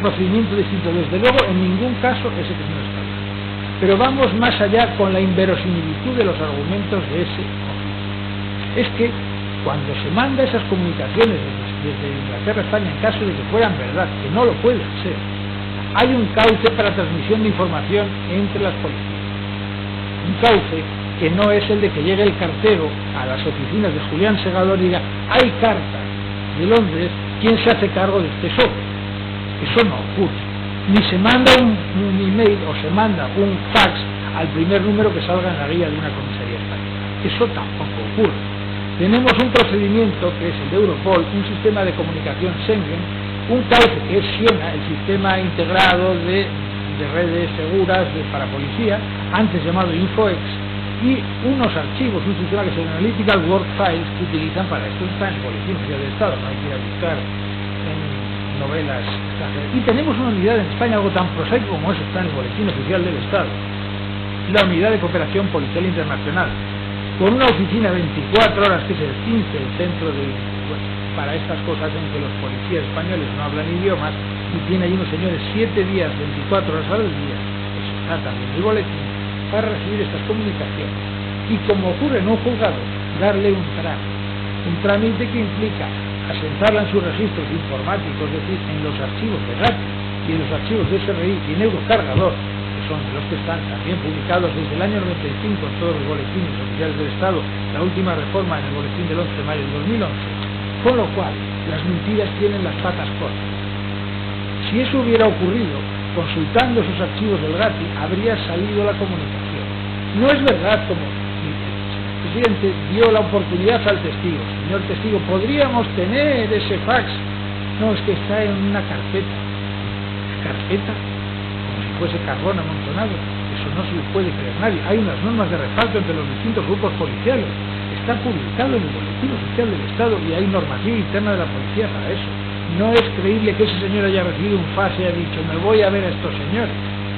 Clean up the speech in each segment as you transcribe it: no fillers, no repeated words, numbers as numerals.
procedimiento distinto. Desde luego, en ningún caso ese que no está bien. Pero vamos más allá con la inverosimilitud de los argumentos de ese oficio. Es que cuando se manda esas comunicaciones desde Inglaterra a España, en caso de que fueran verdad, que no lo pueden ser, hay un cauce para transmisión de información entre las policías. Un cauce que no es el de que llegue el cartero a las oficinas de Julián Segador y diga: hay cartas de Londres, ¿quién se hace cargo de este sobre? Eso no ocurre. Ni se manda un email o se manda un fax al primer número que salga en la guía de una comisaría española. Eso tampoco ocurre. Tenemos un procedimiento que es el de Europol, un sistema de comunicación Schengen, un cauce que es SIENA, el sistema integrado de redes seguras para policía, antes llamado Infoex, y unos archivos, un sistema que se llama Analytical Work Files, que utilizan para esto. Está en el Boletín Oficial del Estado, no hay que ir a buscar en novelas extranjeras. Y tenemos una unidad en España, algo tan prosaico como eso está en el Boletín Oficial del Estado, la Unidad de Cooperación Policial Internacional, con una oficina 24 horas, que es el 15, el centro para estas cosas en que los policías españoles no hablan idiomas, y tiene ahí unos señores 7 días, 24 horas al día, eso está también en el boletín, para recibir estas comunicaciones. Y como ocurre en un juzgado, darle un trámite que implica asentarla en sus registros informáticos, es decir, en los archivos de RATI y en los archivos de SRI y en Eurocargador, que son los que están también publicados desde el año 95 en todos los boletines oficiales del Estado, la última reforma en el boletín del 11 de mayo de 2011, con lo cual las mentiras tienen las patas cortas. Si eso hubiera ocurrido, consultando esos archivos del RATI, habría salido la comunicación. No es verdad, como el presidente dio la oportunidad al testigo: señor testigo, ¿podríamos tener ese fax? No, es que está en una carpeta. ¿Carpeta? Como si fuese carbón amontonado. Eso no se lo puede creer nadie. Hay unas normas de reparto entre los distintos grupos policiales. Está publicado en el Boletín Oficial del Estado y hay normativa interna de la policía para eso. No es creíble que ese señor haya recibido un fax y haya dicho: me voy a ver a estos señores.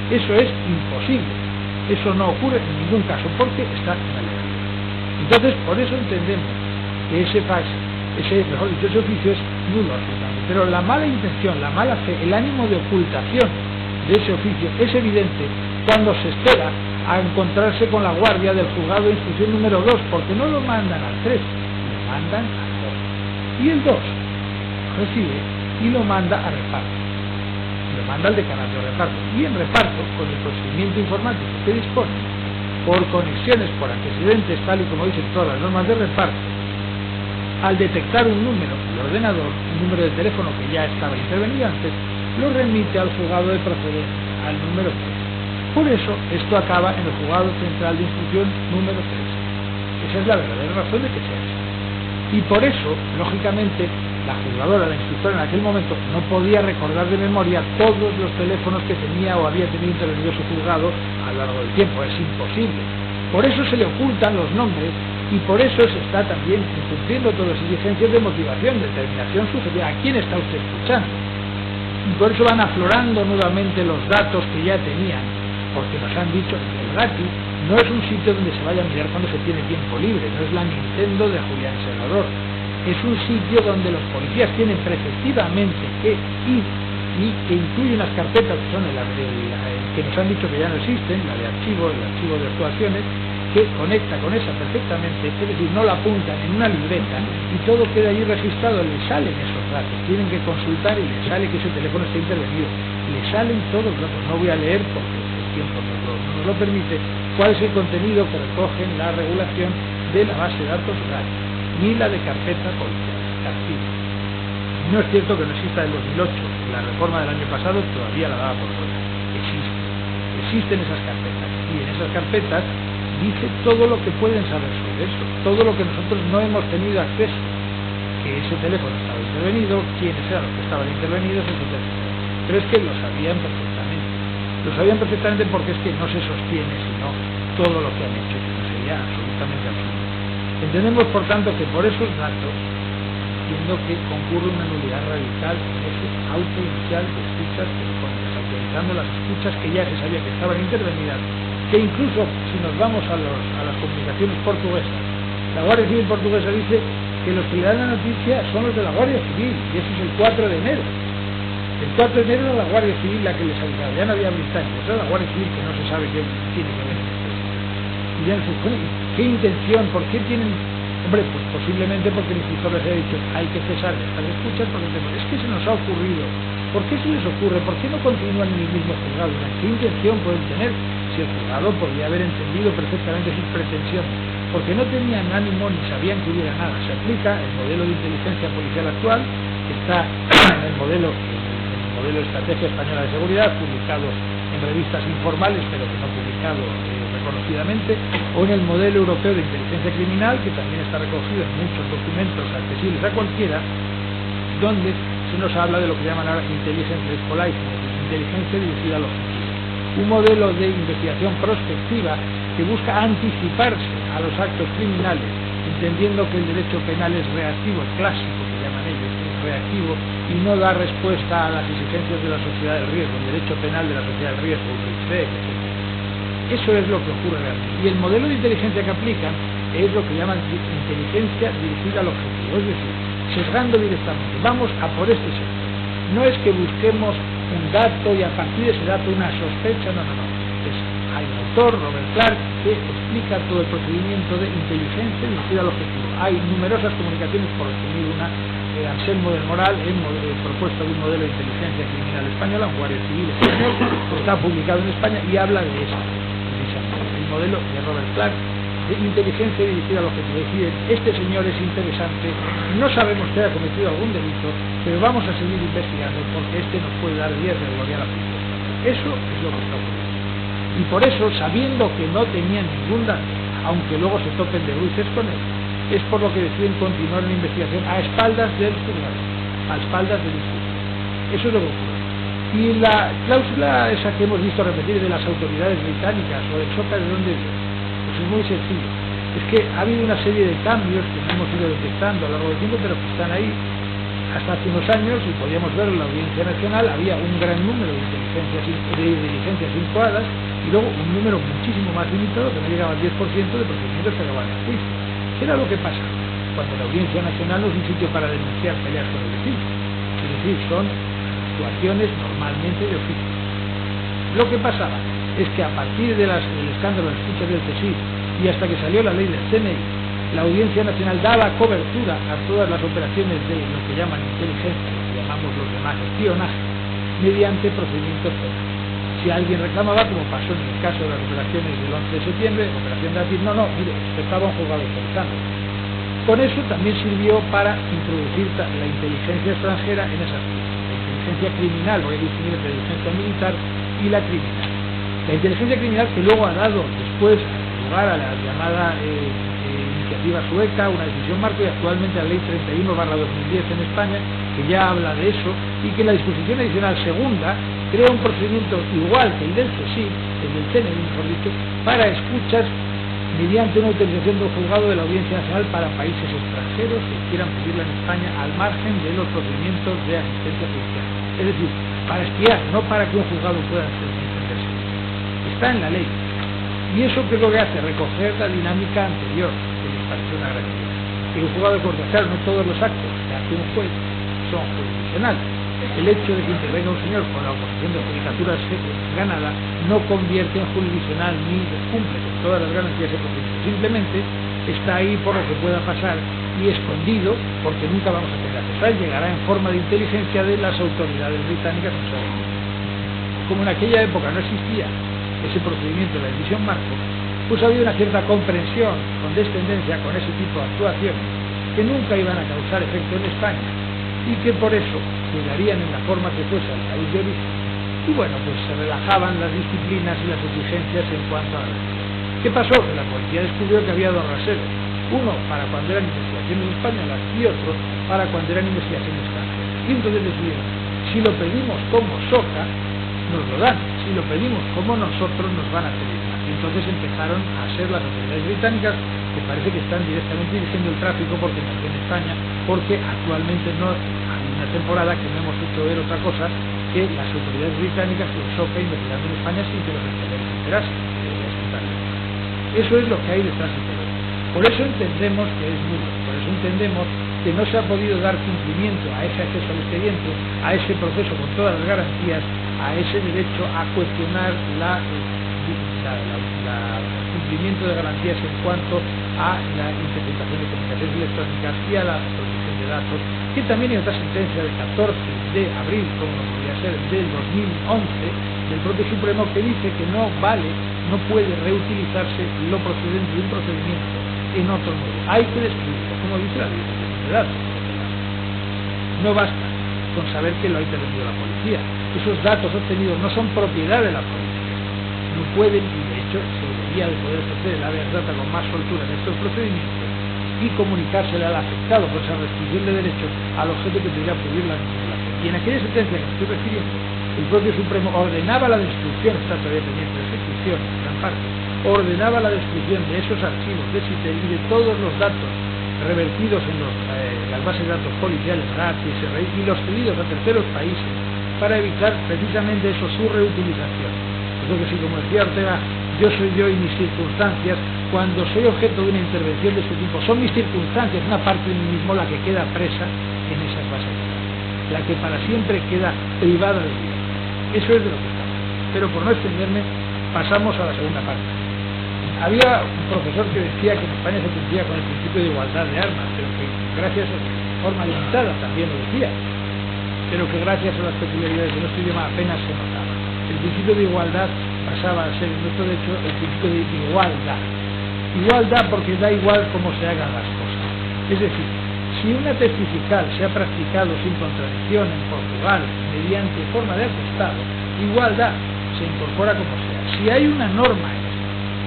Eso es imposible. Eso no ocurre en ningún caso, porque está en la legalidad. Entonces, por eso entendemos que ese fax, ese oficio es nulo absolutamente. Pero la mala intención, la mala fe, el ánimo de ocultación de ese oficio es evidente cuando se espera a encontrarse con la guardia del juzgado de instrucción número 2, porque no lo mandan al 3, lo mandan al 2. Y el 2 recibe y lo manda a reparto, lo manda al decanato de reparto, y en reparto, con el procedimiento informático que dispone, por conexiones, por antecedentes, tal y como dicen todas las normas de reparto, al detectar un número en el ordenador, un número de teléfono que ya estaba intervenido antes, lo remite al juzgado de procedencia, al número 3. Por eso esto acaba en el juzgado central de instrucción número 3. Esa es la verdadera razón de que sea así. Y por eso, lógicamente, la juzgadora, la instructora en aquel momento, no podía recordar de memoria todos los teléfonos que tenía o había tenido intervenido su juzgado a lo largo del tiempo. Es imposible. Por eso se le ocultan los nombres y por eso se está también incumpliendo todas las exigencias de motivación, determinación subjetiva. ¿A quién está usted escuchando? Y por eso van aflorando nuevamente los datos que ya tenían, porque nos han dicho que el RATI no es un sitio donde se vaya a mirar cuando se tiene tiempo libre, no es la Nintendo de Julián Segador. Es un sitio donde los policías tienen preceptivamente que ir y que incluye unas carpetas que son que nos han dicho que ya no existen, la de archivo, el archivo de actuaciones, que conecta con esa perfectamente, es decir, no la apuntan en una libreta y todo queda allí registrado, le salen esos datos, tienen que consultar y le sale que ese teléfono está intervenido, le salen todos los datos. No voy a leer porque el tiempo no nos lo permite cuál es el contenido que recoge la regulación de la base de datos RATI, ni la de carpeta policial, archivo. No es cierto que no exista en 2008, la reforma del año pasado todavía la daba por buena. Existen esas carpetas, y en esas carpetas dice todo lo que pueden saber sobre eso, todo lo que nosotros no hemos tenido acceso, que ese teléfono estaba intervenido, quiénes eran los que estaban intervenidos, etc. Pero es que lo sabían perfectamente porque es que no se sostiene sino todo lo que han hecho, que no sería absolutamente absurdo. Entendemos, por tanto, que por esos datos, entiendo que concurre una nulidad radical en ese auto inicial de escuchas telefónicas, autorizando las escuchas que ya se sabía que estaban intervenidas, que incluso si nos vamos a las comunicaciones portuguesas, la Guardia Civil portuguesa dice que los que le dan la noticia son los de la Guardia Civil, y eso es el 4 de enero. El 4 de enero era la Guardia Civil la que les avisaba, ya no había británicos, era la Guardia Civil que no se sabe qué tiene que ver en esto. Y ya no sé, ¿qué intención? ¿Por qué tienen...? Hombre, pues posiblemente porque el instructor les haya dicho hay que cesar estas escuchas porque es que se nos ha ocurrido. ¿Por qué se les ocurre? ¿Por qué no continúan en el mismo juzgado? ¿Qué intención pueden tener? Si el juzgado podría haber entendido perfectamente sus pretensiones, porque no tenían ánimo ni sabían que hubiera nada. Se aplica el modelo de inteligencia policial actual, que está en el modelo de Estrategia Española de Seguridad, publicado en revistas informales, pero que no publicado reconocidamente, o en el modelo europeo de inteligencia criminal, que también está recogido en muchos documentos accesibles a cualquiera, donde se nos habla de lo que llaman ahora intelligence policing, es decir, inteligencia dirigida al objetivo. Un modelo de investigación prospectiva que busca anticiparse a los actos criminales, entendiendo que el derecho penal es reactivo, el clásico que llaman ellos, es reactivo, y no da respuesta a las exigencias de la sociedad del riesgo, el derecho penal de la sociedad del riesgo, el RICFEC, etc. Eso es lo que ocurre realmente. Y el modelo de inteligencia que aplican es lo que llaman inteligencia dirigida al objetivo, es decir, sesgando directamente, vamos a por este sector. No es que busquemos un dato y a partir de ese dato una sospecha, no. Hay un autor, Robert Clark, que explica todo el procedimiento de inteligencia dirigida al objetivo. Hay numerosas comunicaciones, por definir una, Anselmo del Moral, el propuesto de un modelo de inteligencia criminal española, un guardia civil español, que está publicado en España y habla de eso, precisamente, el modelo de Robert Clark de inteligencia dirigida al objetivo. Es decir, este señor es interesante, no sabemos que haya cometido algún delito, pero vamos a seguir investigando porque este nos puede dar días de gloria a la policía. Eso es lo que está ocurriendo. Y por eso, sabiendo que no tenían ningún dato, aunque luego se topen de bruces con él, es por lo que deciden continuar la investigación a espaldas del juzgado, a espaldas del instructor. Eso es lo que ocurre. Y la cláusula esa que hemos visto repetir de las autoridades británicas o del SOCA, ¿de dónde viene? Pues es muy sencillo. Es que ha habido una serie de cambios que no hemos ido detectando a lo largo del tiempo, pero que están ahí. Hasta hace unos años, y podíamos ver en la Audiencia Nacional, había un gran número de diligencias incoadas y luego un número muchísimo más limitado, que no llegaba al 10% de procedimientos que acababan en juicio. ¿Qué era lo que pasa? Cuando la Audiencia Nacional no es un sitio para denunciar peleas con el vecino. Es decir, son actuaciones normalmente de oficio. Lo que pasaba es que a partir del escándalo de escuchas del CSIC y hasta que salió la ley del CNI, la Audiencia Nacional daba cobertura a todas las operaciones de lo que llaman inteligencia, lo que llamamos los demás espionaje, mediante procedimientos penales. Si alguien reclamaba, como pasó en el caso de las operaciones del 11 de septiembre, operación David, mire, estaba un juzgado autorizando. Con eso también sirvió para introducir la inteligencia extranjera en esas vías. La inteligencia criminal, voy a distinguir entre la inteligencia militar y la criminal. La inteligencia criminal que luego ha dado después lugar a la llamada iniciativa sueca, una decisión marco, y actualmente la ley 31/2010 en España, que ya habla de eso, y que en la disposición adicional segunda crea un procedimiento igual que el del CSIC, el del CNI, mejor dicho, para escuchas mediante una autorización del juzgado de la Audiencia Nacional para países extranjeros que quieran pedirla en España al margen de los procedimientos de asistencia judicial. Es decir, para espiar, no para que un juzgado pueda entenderse. Está en la ley. Y eso que es lo que hace, recoger la dinámica anterior, que les pareció una gran idea. Que un juzgado de corte, claro, no todos los actos que hace un juez son jurisdiccionales. El hecho de que intervenga un señor con la oposición de judicatura ganada no convierte en jurisdiccional ni cumple con todas las garantías de procedimiento. Simplemente está ahí por lo que pueda pasar y escondido porque nunca vamos a tener acceso. Llegará en forma de inteligencia de las autoridades británicas. Como en aquella época no existía ese procedimiento de la decisión marco, pues había una cierta comprensión, condescendencia con ese tipo de actuaciones que nunca iban a causar efecto en España y que por eso llegarían en la forma que fuese al país de origen. Y bueno, pues se relajaban las disciplinas y las exigencias en cuanto a la ley. ¿Qué pasó? Que la policía descubrió que había dos raseros, uno para cuando eran investigaciones españolas y otro para cuando eran investigaciones extranjeras. Y entonces decidieron, si lo pedimos como SOCA, nos lo dan, si lo pedimos como nosotros, nos van a pedir más. Y entonces empezaron a ser las autoridades británicas, que parece que están directamente dirigiendo el tráfico porque nació en España, porque actualmente no hay una temporada que no hemos hecho ver otra cosa que las autoridades británicas y el SOCA investigando en España sin que los españoles se enterasen. Eso es lo que hay detrás de todo. Por eso entendemos que es nulo, por eso entendemos que no se ha podido dar cumplimiento a ese acceso al expediente, a ese proceso con todas las garantías, a ese derecho a cuestionar el cumplimiento de garantías en cuanto a la interpretación de comunicaciones electrónicas y a la protección de datos, que también hay otra sentencia del 14 de abril, como no podría ser, del 2011, del propio Supremo, que dice que no vale, no puede reutilizarse lo procedente de un procedimiento en otro nuevo. Hay que describirlo, como dice la ley de protección de datos. No basta con saber que lo ha intervenido la policía. Esos datos obtenidos no son propiedad de la policía. No pueden, y de hecho se debería de poder proceder el área data con más soltura en estos procedimientos y comunicársele al afectado por esa restricción de derechos al objeto que pudiera prohibir la vinculación. Y en aquella sentencia que estoy refiriendo, el propio Supremo ordenaba la destrucción, está todavía pendiente de ejecución en gran parte, ordenaba la destrucción de esos archivos de SITEL y de todos los datos revertidos en las bases de datos policiales, RAT y SRI, y los cedidos a terceros países para evitar precisamente eso, su reutilización. Entonces, si como decía Ortega, yo soy yo y mis circunstancias, cuando soy objeto de una intervención de este tipo, son mis circunstancias, una parte de mí mismo la que queda presa en esas bases de datos, la que para siempre queda privada de vida. Eso es de lo que estamos. Pero por no extenderme, pasamos a la segunda parte. Había un profesor que decía que en España se cumplía con el principio de igualdad de armas, pero que gracias a forma limitada también lo decía, pero que gracias a las peculiaridades de nuestro idioma apenas se notaba. El principio de igualdad pasaba a ser en nuestro derecho el principio de igualdad. Igualdad porque da igual cómo se hagan las cosas. Es decir, si una testifical se ha practicado sin contradicción en Portugal mediante forma de atestado, igualdad se incorpora como sea. Si hay una norma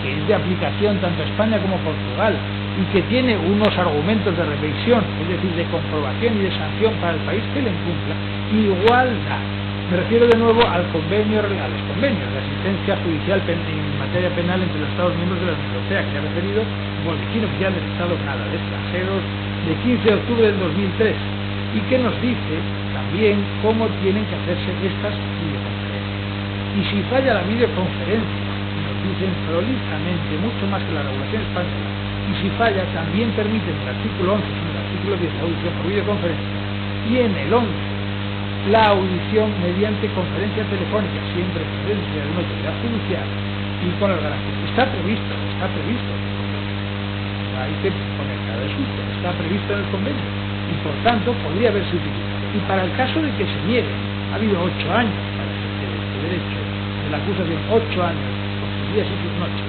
que es de aplicación tanto a España como a Portugal y que tiene unos argumentos de revisión, es decir, de comprobación y de sanción para el país que la incumpla, igualdad. Me refiero de nuevo al convenio, a los convenios, la asistencia judicial en materia penal entre los Estados miembros de la Unión Europea, que se ha referido Boletín Oficial del Estado Nada de Extranjeros de 15 de octubre del 2003, y que nos dice también cómo tienen que hacerse estas videoconferencias. Y si falla la videoconferencia, nos dicen prolijamente, mucho más que la regulación española, y si falla también permiten el artículo 11, en el artículo 10, la audición por videoconferencia, y en el 11, la audición mediante conferencia telefónica, siempre en presencia de una autoridad judicial y con las garantías. Está previsto. Hay que poner cada susto, está previsto en el convenio y por tanto podría haberse utilizado. Y para el caso de que se niegue, ha habido 8 años para ejercer este derecho de la acusación, 8 años, por sus días y sus noches.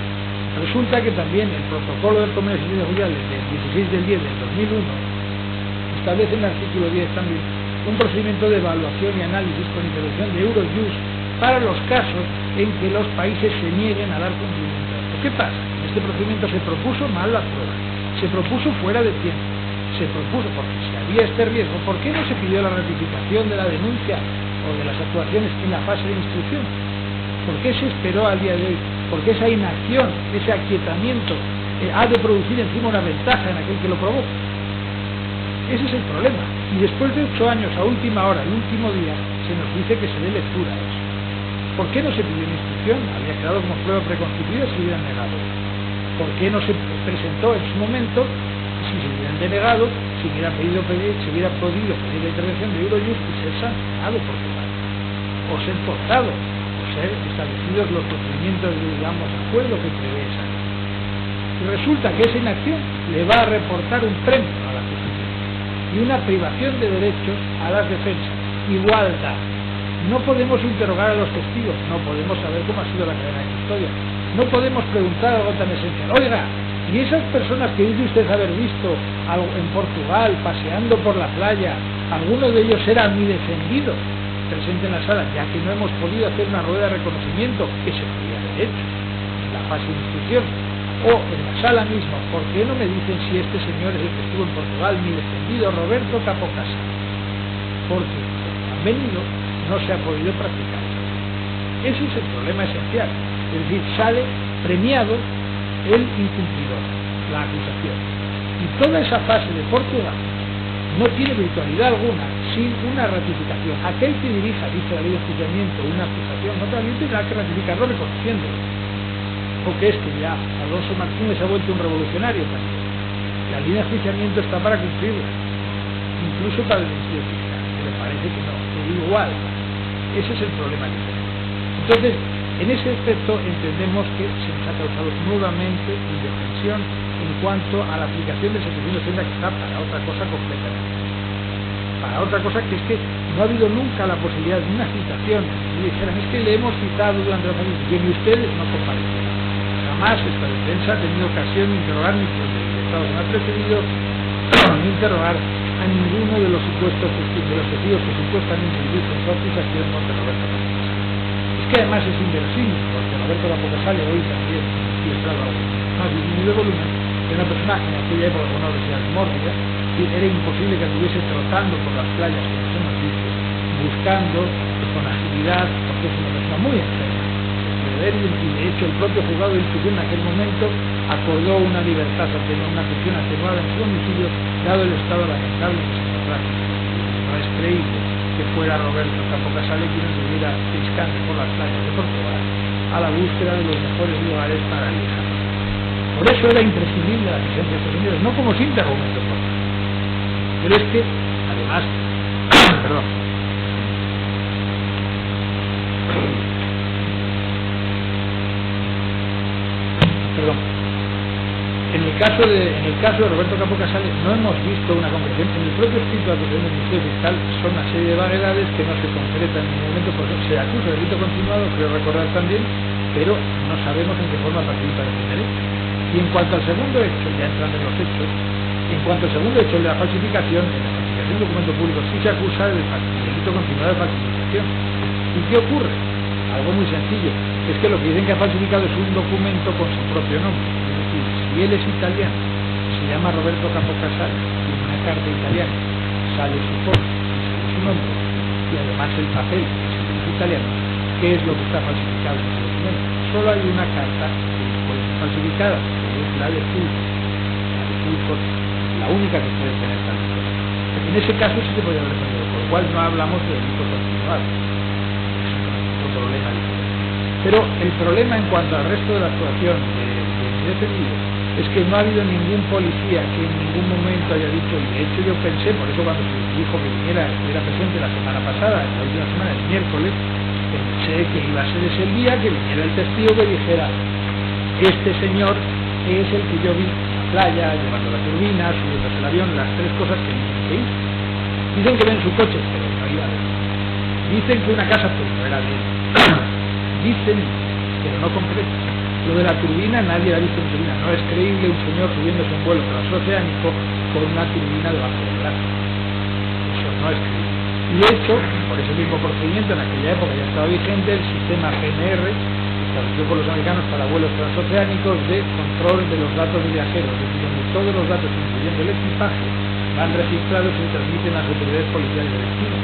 Resulta que también el protocolo del convenio de asistencia judicial del 16 del 10 del 2001 establece en el artículo 10 también un procedimiento de evaluación y análisis con intervención de Eurojust para los casos en que los países se nieguen a dar cumplimiento a esto. ¿Qué pasa? En este procedimiento se propuso mal la prueba, se propuso fuera de tiempo, se propuso porque si había este riesgo, ¿por qué no se pidió la ratificación de la denuncia o de las actuaciones en la fase de instrucción? ¿Por qué se esperó al día de hoy? Porque esa inacción, ese aquietamiento ha de producir encima una ventaja en aquel que lo provoca. Ese es el problema. Y después de 8 años, a última hora, el último día, se nos dice que se dé lectura a eso. ¿Por qué no se pidió una instrucción? Había quedado como prueba preconstituida si hubieran negado. ¿Por qué no se presentó en su momento? Si se hubieran denegado, se hubiera podido pedir la intervención de Eurojust y ser sancionado por Portugal. O ser forzado, o ser establecidos los procedimientos de, acuerdo que prevé esa ley. Y resulta que esa inacción le va a reportar un premio a la justicia y una privación de derechos a las defensas. Igualdad. No podemos interrogar a los testigos, no podemos saber cómo ha sido la cadena de custodia, no podemos preguntar algo tan esencial. Oiga, ¿y esas personas que dice usted haber visto en Portugal paseando por la playa, alguno de ellos era mi defendido presente en la sala, ya que no hemos podido hacer una rueda de reconocimiento que se podía haber hecho en la fase de instrucción? O en la sala misma, ¿por qué no me dicen si este señor es el que estuvo en Portugal, mi defendido Roberto Capocasa? Porque han venido, no se ha podido practicar. Ese es el problema esencial. Es decir, sale premiado el incumplidor, la acusación. Y toda esa fase de Portugal no tiene virtualidad alguna sin una ratificación. Aquel que dirija, dice la ley de enjuiciamiento, una acusación, no también tendrá que ratificarlo reconociéndolo. Porque es que ya Alonso Martínez se ha vuelto un revolucionario también. La ley de enjuiciamiento está para cumplirla. incluso para el Ministerio Fiscal, pero parece que no, que igual. Ese es el problema que tenemos. Entonces, en ese aspecto entendemos que se nos ha causado nuevamente indefensión en cuanto a la aplicación del 730, que está para otra cosa completamente. Para otra cosa, que es que no ha habido nunca la posibilidad de una citación. Y dijeran, es que le hemos citado durante la facilitación y ustedes no comparecieron. Jamás esta defensa ha tenido ocasión de interrogar ni por el Estado que me ha precedido ni interrogar a ninguno de los supuestos de los testigos que supuestamente dirigen su acusación contra Roberto Capocasale. Es que además es inverosímil, porque Roberto Capocasale hoy también filtrado algo más disminuido de volumen, que una persona en aquella época con una obesidad mórbida, y era imposible que anduviese trotando por las playas, como nos hemos dicho, buscando con agilidad, porque es una persona muy enferma. Y de hecho el propio juzgado de instrucción en aquel momento acordó una libertad, una prisión atenuada en su domicilio, dado el estado lamentable que se encontraba. No es creíble que fuera Roberto Capocasale quien estuviera pescando por las playas de Portugal a la búsqueda de los mejores lugares para viajar. Por eso era imprescindible la presencia de estos señores, no como simple argumento por nada. Pero es que, además, perdón, en el caso de Roberto Capocasale no hemos visto una concreción. En el propio escrito de acusación del Ministerio Fiscal son una serie de vaguedades que no se concretan en ningún momento, por eso se acusa de delito continuado, creo recordar también, pero no sabemos en qué forma participa en el primer hecho. Y en cuanto al segundo hecho, ya entrando en los hechos, en cuanto al segundo hecho de la falsificación, en la falsificación de documento público sí se acusa del delito continuado de falsificación. ¿Y qué ocurre? Algo muy sencillo, es que lo que dicen que ha falsificado es un documento con su propio nombre. Es decir, si él es italiano, se llama Roberto Capocasale, y en una carta italiana sale su foto y sale su nombre, y además el papel es italiano, ¿qué es lo que está falsificado en ese documento? Solo hay una carta que puede ser falsificada, que es la de Fulco. La de Fulco es la única que puede tener tal cosa. En ese caso sí se podría haber defendido, por lo cual no hablamos de delito continuado. Problema diferente. Pero el problema en cuanto al resto de la actuación de defendido es que no ha habido ningún policía que en ningún momento haya dicho, y de hecho yo pensé, por eso cuando se dijo que estuviera presente la semana pasada, en la última semana, el miércoles, pensé que iba a ser ese el día que viniera el testigo que dijera, este señor es el que yo vi en la playa, llevando la turbina, subiendo el avión, las tres cosas que dicen que hizo. Dicen que ven su coche, pero no iba a ver. Dicen que una casa, pero no era de él. Dicen, pero no concreto. Lo de la turbina, nadie la ha visto en turbina. No es creíble un señor subiéndose un vuelo transoceánico con una turbina debajo del brazo. Eso no es creíble. Y de hecho, por ese mismo procedimiento, en aquella época ya estaba vigente el sistema PNR, establecido por los americanos para vuelos transoceánicos de control de los datos de viajeros, es decir, donde todos los datos, incluyendo el equipaje, van registrados y se transmiten a las autoridades policiales de destino.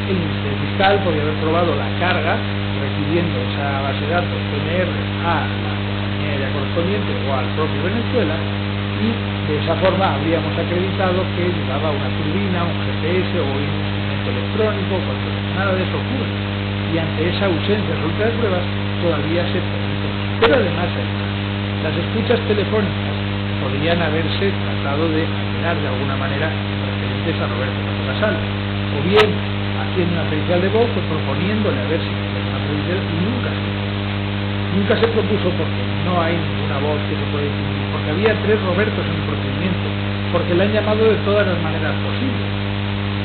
El Ministerio Fiscal podría haber probado la carga refiriendo esa base de datos PNR a la compañía aérea correspondiente o al propio Venezuela, y de esa forma habríamos acreditado que llevaba una turbina, un GPS o un instrumento electrónico, cuando nada de eso ocurre. Y ante esa ausencia absoluta de pruebas todavía se permite. Pero además las escuchas telefónicas podrían haberse tratado de alterar de alguna manera referentes a Roberto Capocasale, o bien haciendo una pericial de voz o proponiéndole a ver si tenía una pericial, y nunca se propuso, porque no hay ninguna voz que se pueda distinguir, porque había tres Robertos en el procedimiento, porque le han llamado de todas las maneras posibles,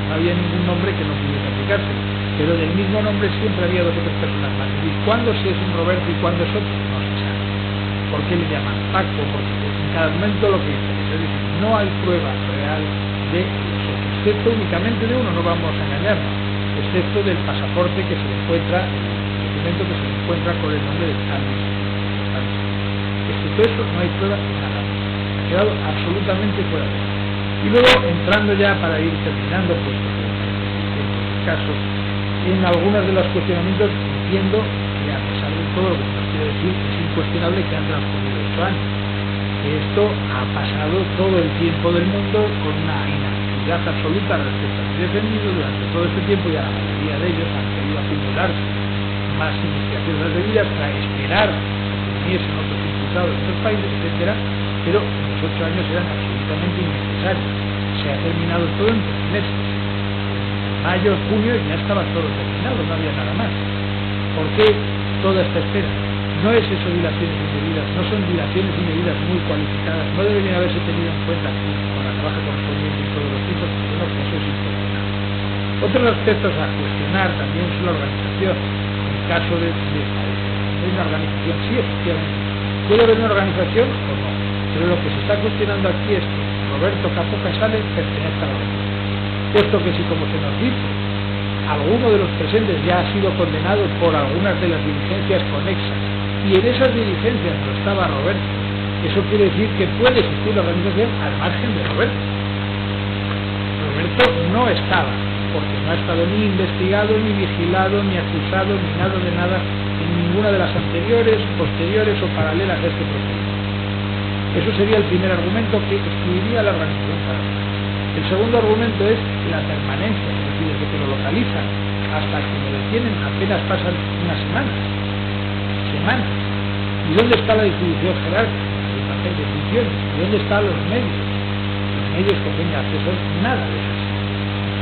no había ningún nombre que no pudiese aplicarse, pero del mismo nombre siempre había dos o tres personas más. ¿Y cuándo si es un Roberto y cuándo es otro? No se sabe. ¿Por qué le llaman Paco? Porque en cada momento lo que interesa, es decir, no hay prueba real de los otros, excepto únicamente de uno, no vamos a engañarnos, excepto del pasaporte que se le encuentra, el documento que se le encuentra con el nombre de Carlos. Excepto eso, no hay prueba de nada. Ha quedado absolutamente fuera de eso. Y luego, entrando ya para ir terminando, pues, en caso, en algunas de los cuestionamientos entiendo que a pesar de todo lo que nos quiere decir, es incuestionable que han transcurrido 8 años. Que esto ha pasado todo el tiempo del mundo con una inactividad absoluta respecto a su defendido durante todo este tiempo, y a la mayoría de ellos han querido acumularse más iniciativas debidas para esperar que viniesen otros imputados de otros países, etcétera, pero los 8 años eran absolutamente innecesarios. Se ha terminado todo en 3 meses. mayo, junio ya estaba todo terminado, no había nada más. ¿Por qué toda esta espera? No es eso dilaciones indebidas, no son dilaciones indebidas muy cualificadas, no deberían haberse tenido en cuenta aquí con la trabajo correspondiente y todos los tipos, porque no, eso es intencional. Otros aspectos a cuestionar también son la organización. En el caso de una organización, sí, efectivamente, puede haber una organización o no, pero lo que se está cuestionando aquí es que Roberto Capó Casale pertenezca a la organización, puesto que si, como se nos dice, alguno de los presentes ya ha sido condenado por algunas de las diligencias conexas y en esas diligencias no estaba Roberto, eso quiere decir que puede existir la organización al margen de Roberto. Roberto no estaba, porque no ha estado ni investigado, ni vigilado, ni acusado, ni nada de nada en ninguna de las anteriores, posteriores o paralelas a este procedimiento. Eso sería el primer argumento que excluiría la organización paralela. El segundo argumento es la permanencia, es decir, desde que lo localizan hasta que lo detienen apenas pasan unas semanas. ¿Y dónde está la distribución jerárquica? El papel de funciones. ¿Y dónde están los medios? Los medios que tengan acceso, nada de eso.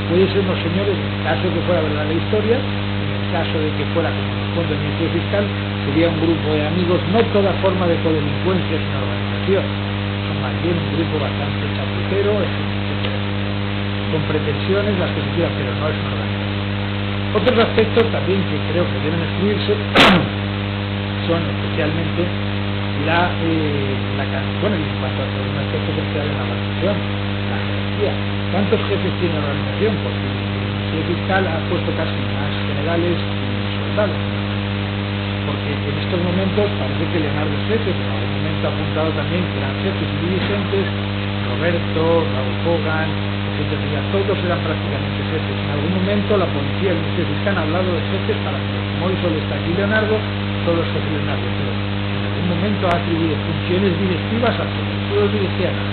Puede ser unos señores, en el caso de que fuera verdad la historia, en el caso de que fuera como nos cuenta el Ministerio Fiscal, sería un grupo de amigos, no toda forma de codelincuencia es una organización, son más bien un grupo bastante chapucero, etcétera, con pretensiones, las que se quieran, pero no es una organización. Otros aspectos también que creo que deben excluirse son especialmente en cuanto a un aspecto esencial en la organización, la jerarquía. ¿Cuántos jefes tiene la organización? Porque el Ministerio Fiscal ha puesto casi más generales y soldados. Porque en estos momentos parece que Leonardo es jefe, pero en algún momento ha apuntado también que eran jefes y dirigentes, Roberto, Raúl Hogan, etcétera, todos eran prácticamente jefes. En algún momento la policía y el Ministerio Fiscal han hablado de jefes para que, como hoy solo está aquí Leonardo, todos los jefes de Leonardo, pero en algún momento ha atribuido funciones directivas a todos dirigían a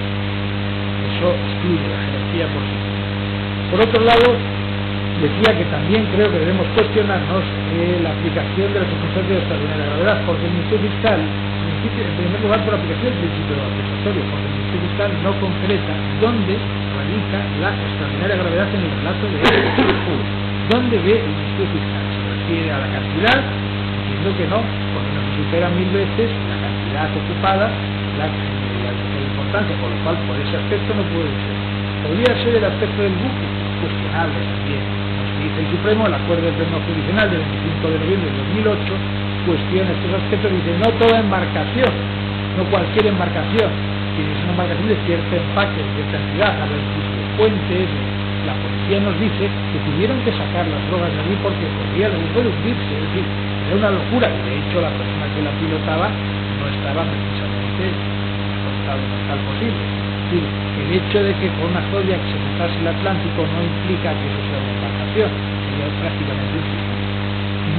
eso excluye la jerarquía por sí. Por otro lado, decía que también creo que debemos cuestionarnos la aplicación de las circunstancias de extraordinaria gravedad, porque el Ministerio Fiscal, en primer lugar por la aplicación del principio de accesatorio, porque el Ministerio Fiscal no concreta dónde radica la extraordinaria gravedad en el relato de él. ¿Dónde ve el Ministerio Fiscal? ¿Se refiere a la cantidad? Entiendo que no, porque no se supera 1000 veces la cantidad ocupada, la importancia, por lo cual por ese aspecto no puede ser. Podría ser el aspecto del buque, cuestionable también. Nos dice el Supremo, el acuerdo del Pleno Jurisdiccional del 25 de noviembre de 2008 cuestiona estos aspectos y dice no toda embarcación, no cualquier embarcación, tiene una embarcación de cierto empaque, de cierta entidad, habla incluso de puentes. La policía nos dice que tuvieron que sacar las drogas de allí porque podía el buque hundirse, es decir, era una locura y de hecho la persona que la pilotaba no estaba precisamente tal posible. Es decir, el hecho de que con una Zodiac se cruzase el Atlántico no implica que eso sea una embarcación, sería prácticamente imposible.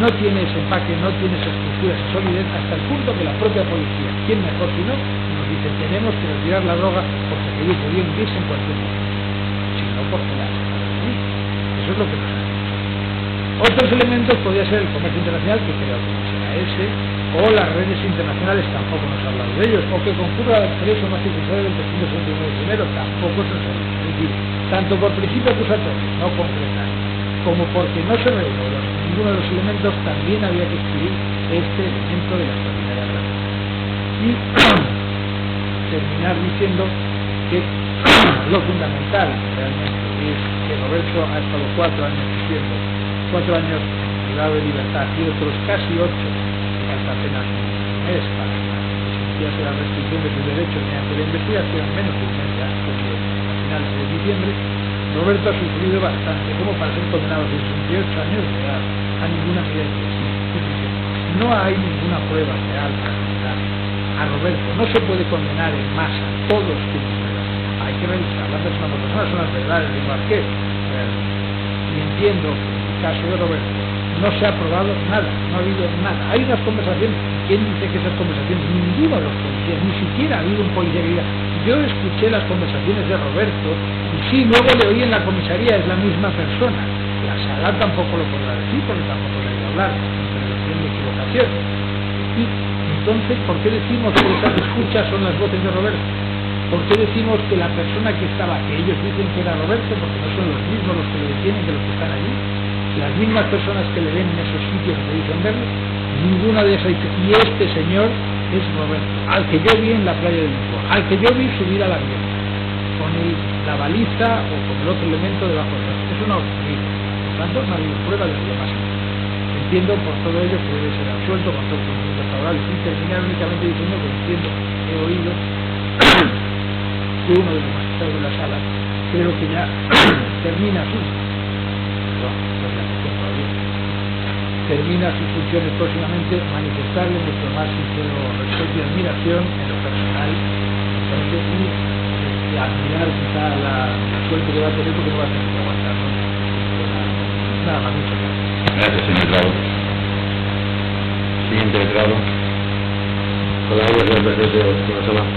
No tiene ese empaque, no tiene esa estructura, esa solidez, hasta el punto que la propia policía, ¿quién mejor si no?, nos dice tenemos que retirar la droga porque aquello podía hundirse en cualquier momento, si no porque la sacamos de allí. Eso es lo que nos ha dicho. Otros elementos podría ser el comercio internacional, que creo que no será ese, o las redes internacionales, tampoco nos ha hablado de ellos, o que concurra al expreso más circunstancial del 369 de primero, tampoco se nos ha dicho. Es decir, tanto por principio acusatorio, no concretar, como porque no se reveló ninguno de los elementos, también había que escribir este elemento de la extraordinaria gravedad. Y terminar diciendo que lo fundamental realmente es que Roberto ha estado 4 años diciendo, 4 años privado de libertad y otros casi 8, hasta apenas un mes para que la restricción de sus derechos mediante la investigación, menos de un mes ya, porque a finales de diciembre, Roberto ha sufrido bastante, como para ser condenado a 68 años de edad, a ninguna medida de prisión. No hay ninguna prueba real para condenar a Roberto, no se puede condenar en masa, todos tienen pruebas, hay que revisarlas persona por persona, son las verdades de Marqués, y entiendo que en el caso de Roberto no se ha probado nada, no ha habido nada. Hay unas conversaciones, ¿quién dice que esas conversaciones? Ninguno de los policías, ni siquiera ha habido un policía que diga, yo escuché las conversaciones de Roberto y sí, luego le oí en la comisaría, es la misma persona. La sala tampoco lo podrá decir porque tampoco le ha ido a hablar, pero tiene equivocación. Y entonces, ¿por qué decimos que esas escuchas son las voces de Roberto? ¿Por qué decimos que la persona que estaba, que ellos dicen que era Roberto, porque no son los mismos los que lo detienen que los que están allí? Las mismas personas que le ven en esos sitios que dicen verlo, ninguna de esas dice, y este señor es Roberto, al que yo vi en la playa de Lisboa, al que yo vi subir al avión, con la baliza o con el otro elemento debajo del brazo. Es una horquilla. Por tanto, no ha habido prueba de lo más. Entiendo por todo ello que debe ser absuelto con todos los conceptos favorables y terminar únicamente diciendo que entiendo, he oído que uno de los magistrados de la sala creo que ya termina sus funciones próximamente, manifestarle nuestro más sincero respeto y admiración en lo personal y admirar quizá la suerte que va a tener porque no va a tener que aguantarnos. Nada más, muchas gracias. Gracias, señor letrado. Siguiente letrado. Hola, buenas noches, señora Sala.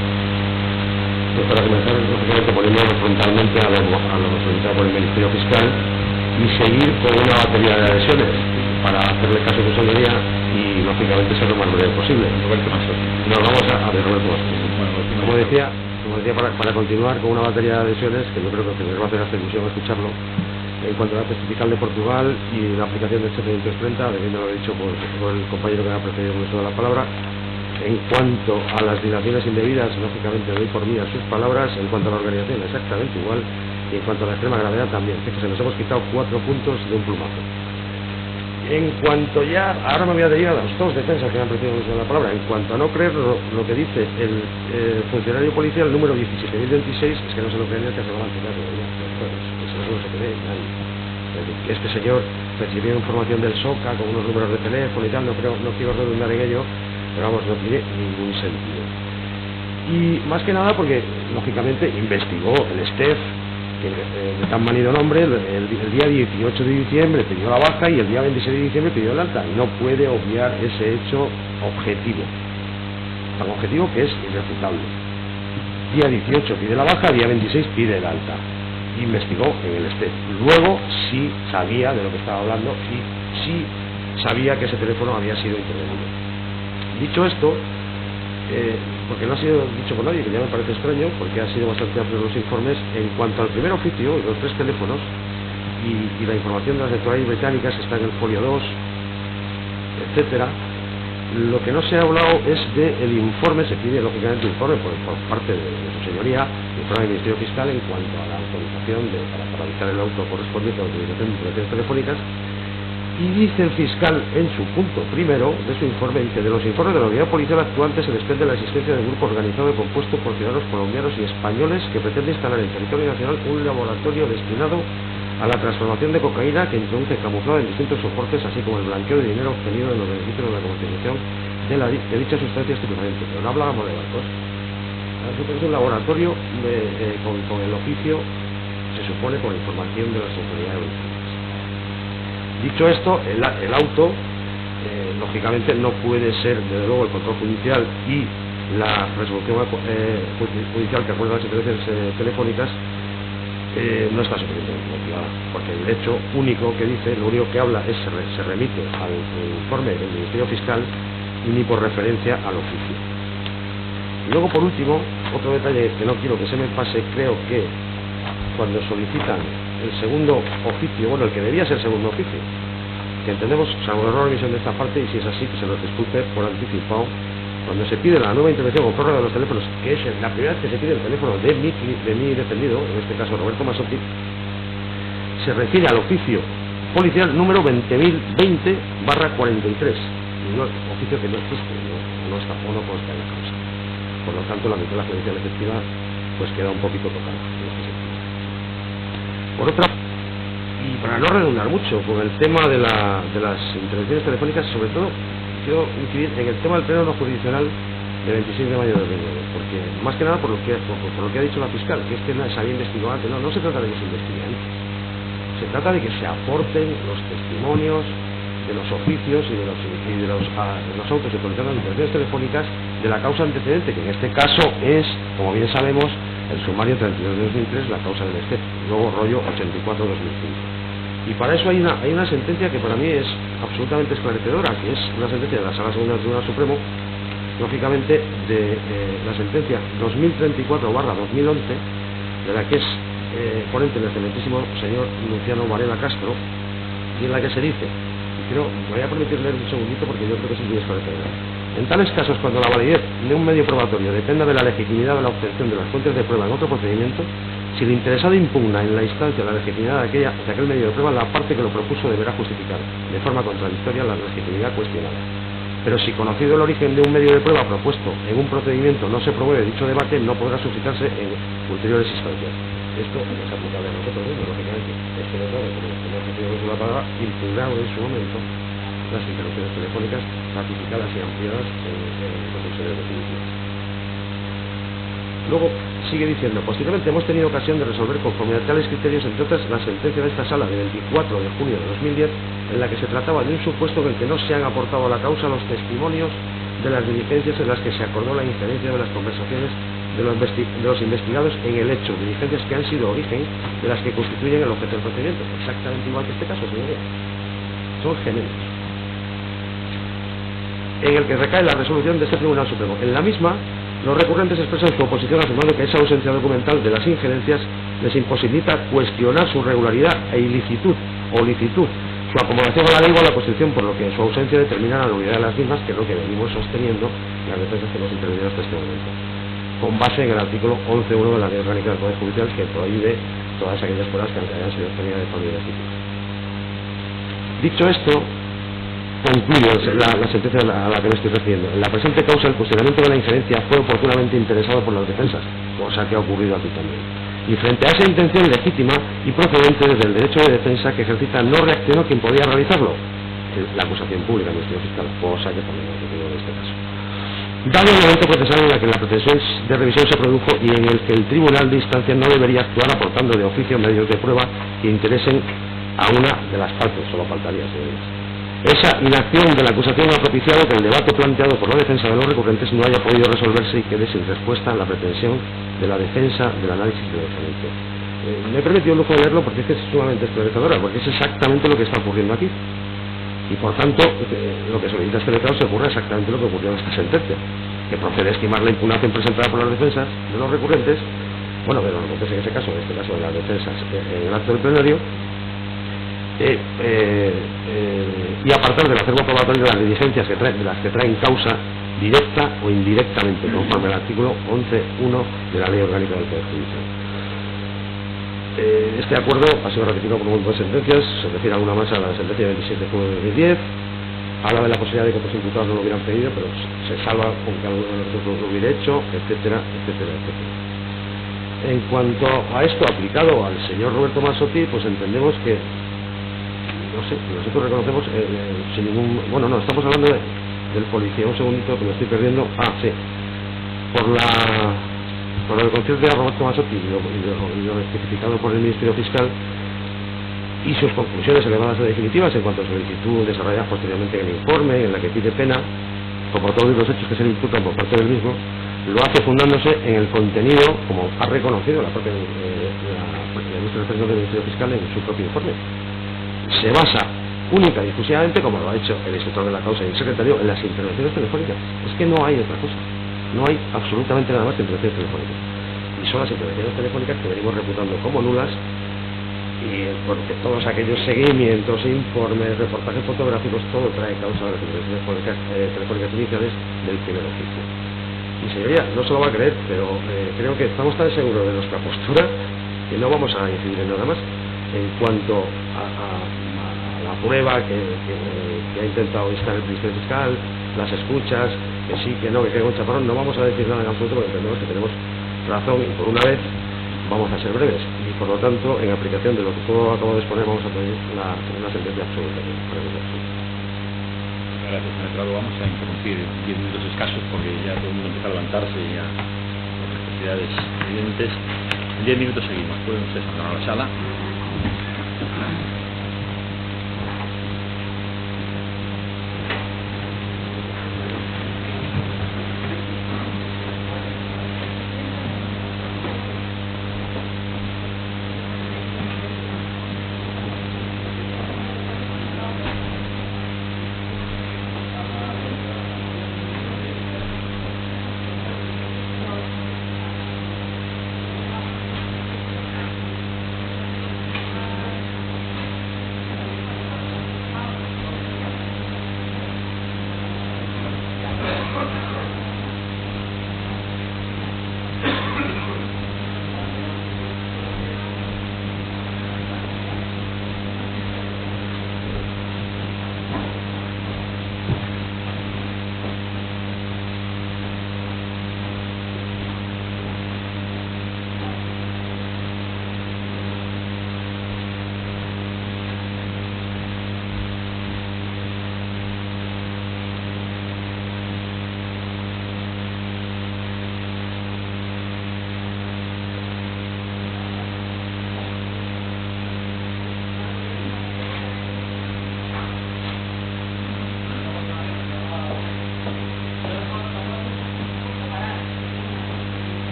Pues para comenzar, lógicamente, poniéndonos frontalmente a lo solicitado por el Ministerio Fiscal y seguir con una batería de adhesiones para hacerle caso a su señoría y, lógicamente, ser lo más breve posible. Roberto Masotti. Nos vamos a ver, Roberto Masotti. Como decía, para continuar con una batería de adhesiones, que yo creo que les va a hacer hasta ilusión escucharlo, en cuanto a la testifical de Portugal y la aplicación del 730, debiendo haber dicho por el compañero que me ha precedido con eso de la palabra. En cuanto a las dilaciones indebidas, lógicamente doy por mí a sus palabras. En cuanto a la organización, exactamente igual. Y en cuanto a la extrema gravedad también. Fíjese, nos hemos quitado 4 puntos de un plumazo. En cuanto ya, ahora me voy a adherir a las dos defensas que me han precedido con la palabra. En cuanto a no creer lo que dice el funcionario policial número 17.026, es que no se lo creen ni que se lo van a tirar. Eso no se cree nadie. Que este señor recibió información del SOCA con unos números de teléfono y tal, no quiero redundar en ello, pero vamos, no tiene ningún sentido. Y más que nada porque, lógicamente, investigó el STEF, que de tan manido nombre, el día 18 de diciembre pidió la baja y el día 26 de diciembre pidió el alta, y no puede obviar ese hecho objetivo, tan objetivo que es irrefutable. Día 18 pide la baja, día 26 pide el alta. Investigó en el STEF. Luego sí sabía de lo que estaba hablando y sí sabía que ese teléfono había sido intervenido. Dicho esto, porque no ha sido dicho por nadie, que ya me parece extraño, porque ha sido bastante amplio los informes, en cuanto al primer oficio, los 3 teléfonos, y la información de las autoridades británicas está en el folio 2, etcétera. Lo que no se ha hablado es del informe, se pide lógicamente un informe por parte de su señoría, informe del Ministerio Fiscal en cuanto a la autorización para paralizar el auto correspondiente a la utilización de instalaciones telefónicas. Y dice el fiscal en su punto primero de su informe, dice: de los informes de la unidad policial actuante se desprende la existencia de un grupo organizado compuesto por ciudadanos colombianos y españoles que pretende instalar en territorio nacional un laboratorio destinado a la transformación de cocaína que introduce camuflada en distintos soportes, así como el blanqueo de dinero obtenido en los beneficios de la comercialización de dicha sustancia estupefaciente. Pero no hablábamos de barcos. Es un laboratorio con el oficio, se supone, con la información de las autoridades británicas. Dicho esto, el auto, lógicamente, no puede ser, desde luego, el control judicial y la resolución judicial que acuerda las sentencias telefónicas no está suficientemente motivada, porque el hecho único que dice, lo único que habla es se remite al informe del Ministerio Fiscal y ni por referencia al oficio. Y luego, por último, otro detalle que no quiero que se me pase, creo que cuando solicitan el segundo oficio, bueno, el que debía ser segundo oficio, que entendemos, salvo error de emisión de esta parte, y si es así, que se los disculpe por anticipado, cuando se pide la nueva intervención o prórroga de los teléfonos, que es la primera vez que se pide el teléfono de mi defendido, en este caso Roberto Masotti, se refiere al oficio policial número 20.020/43, oficio que no existe, no está o no consta en la causa. Por lo tanto, la tutela judicial efectiva pues queda un poquito tocada en este sentido. Por otra, y para no redundar mucho con el tema de las intervenciones telefónicas, sobre todo quiero incidir en el tema del pleno no jurisdiccional del 26 de mayo de 2009, porque más que nada por lo que ha dicho la fiscal, que es que se había investigado antes. No se trata de que se investigue antes, se trata de que se aporten los testimonios de los oficios y de los autos de protección de las intervenciones telefónicas de la causa antecedente, que en este caso es, como bien sabemos, el sumario 32 de 2003, la causa del STEF, luego rollo 84-2005. Y para eso hay una sentencia que para mí es absolutamente esclarecedora, que es una sentencia de la Sala Segunda del Tribunal Supremo, lógicamente, de la sentencia 2034/2011, de la que es ponente el excelentísimo señor Luciano Varela Castro, y en la que se dice, y creo, me voy a permitir leer un segundito porque yo creo que es muy esclarecedor. En tales casos, cuando la validez de un medio probatorio dependa de la legitimidad de la obtención de las fuentes de prueba en otro procedimiento, si el interesado impugna en la instancia la legitimidad de aquel medio de prueba, la parte que lo propuso deberá justificar de forma contradictoria la legitimidad cuestionada. Pero si conocido el origen de un medio de prueba propuesto en un procedimiento no se promueve dicho debate, no podrá suscitarse en ulteriores instancias. Esto es aplicable a nosotros mismos, lógicamente. Esto es claro, como el señor presidente de la palabra, impugnado en su momento las interrupciones telefónicas ratificadas y ampliadas en conclusiones definitivas. Luego sigue diciendo, posteriormente hemos tenido ocasión de resolver conforme a tales criterios, entre otras, la sentencia de esta sala de 24 de junio de 2010, en la que se trataba de un supuesto en el que no se han aportado a la causa los testimonios de las diligencias en las que se acordó la injerencia de las conversaciones de los investigados en el hecho, diligencias que han sido origen de las que constituyen el objeto del procedimiento. Exactamente igual que este caso, señoría. Son gemelos. En el que recae la resolución de este Tribunal Supremo. En la misma, los recurrentes expresan su oposición afirmando que esa ausencia documental de las injerencias les imposibilita cuestionar su regularidad e ilicitud o licitud, su acomodación a la ley o a la Constitución, por lo que su ausencia determina la nulidad de las mismas, que es lo que venimos sosteniendo las defensas que hemos intervenido hasta este momento, con base en el artículo 11.1 de la Ley Orgánica del Poder Judicial, que prohíbe todas aquellas pruebas que hayan sido obtenidas de forma ilegítima. Dicho esto, concluyo la sentencia a la que me estoy refiriendo. En la presente causa, el cuestionamiento de la injerencia fue oportunamente interesado por las defensas, cosa que ha ocurrido aquí también. Y frente a esa intención legítima y procedente desde el derecho de defensa que ejercita, no reaccionó quien podía realizarlo, la acusación pública, el Ministerio Fiscal, cosa que también ha ocurrido en este caso. Dado el momento procesal en el que la pretensión de revisión se produjo y en el que el Tribunal de Instancia no debería actuar aportando de oficio medios de prueba que interesen a una de las partes, solo faltaría, señorías. Esa inacción de la acusación ha propiciado que el debate planteado por la defensa de los recurrentes no haya podido resolverse y quede sin respuesta a la pretensión de la defensa del análisis de diferencia. Me he permitido el lujo de leerlo porque es que es sumamente esclarecedora, porque es exactamente lo que está ocurriendo aquí. Y por tanto, lo que solicita este letrado se ocurre exactamente lo que ocurrió en esta sentencia, que procede a estimar la impugnación presentada por las defensas de los recurrentes, bueno, de los recurrentes en este caso de las defensas en el acto del plenario, y apartar del acervo probatorio de las diligencias de las que traen causa directa o indirectamente, conforme al artículo 11.1 de la Ley Orgánica del Poder Judicial. Este acuerdo ha sido ratificado por un grupo de sentencias, se refiere alguna más a la sentencia de 27 de junio de 2010, habla de la posibilidad de que otros imputados no lo hubieran pedido, pero se salva con que alguno de nosotros lo hubiera hecho, etcétera, etcétera, etcétera. En cuanto a esto aplicado al señor Roberto Mazzotti, pues entendemos que, no sé, nosotros reconocemos sin ningún... Bueno, no, estamos hablando del policía, un segundito que me estoy perdiendo. Ah, sí, por el concierto de Roberto Mazzotti y lo especificado por el Ministerio Fiscal y sus conclusiones elevadas a definitivas en cuanto a solicitud desarrollada posteriormente en el informe, en la que pide pena, como todos los hechos que se le imputan por parte del mismo, lo hace fundándose en el contenido, como ha reconocido la propia ministra del Ministerio Fiscal en su propio informe. Se basa única y exclusivamente, como lo ha hecho el instructor de la causa y el secretario, en las intervenciones telefónicas. Es que no hay otra cosa, no hay absolutamente nada más que intervenciones telefónicas, y son las intervenciones telefónicas que venimos reputando como nulas, y porque todos aquellos seguimientos, informes, reportajes fotográficos, todo trae causa de las intervenciones telefónicas iniciales del primer oficio. Y señoría, no se lo va a creer, pero creo que estamos tan seguros de nuestra postura que no vamos a incidir en nada más. En cuanto a la prueba que ha intentado instar el Ministerio Fiscal, las escuchas, que sí, que no, que quede un chaparrón, no vamos a decir nada en absoluto porque entendemos que tenemos razón y por una vez vamos a ser breves y por lo tanto, en aplicación de lo que todo acabo de exponer, vamos a pedir una sentencia absoluta. Gracias, señor Prado. Vamos a interrumpir 10 minutos escasos porque ya todo el mundo empieza a levantarse y ya las necesidades evidentes. En 10 minutos seguimos. Pueden ustedes abandonar la sala.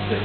Sí.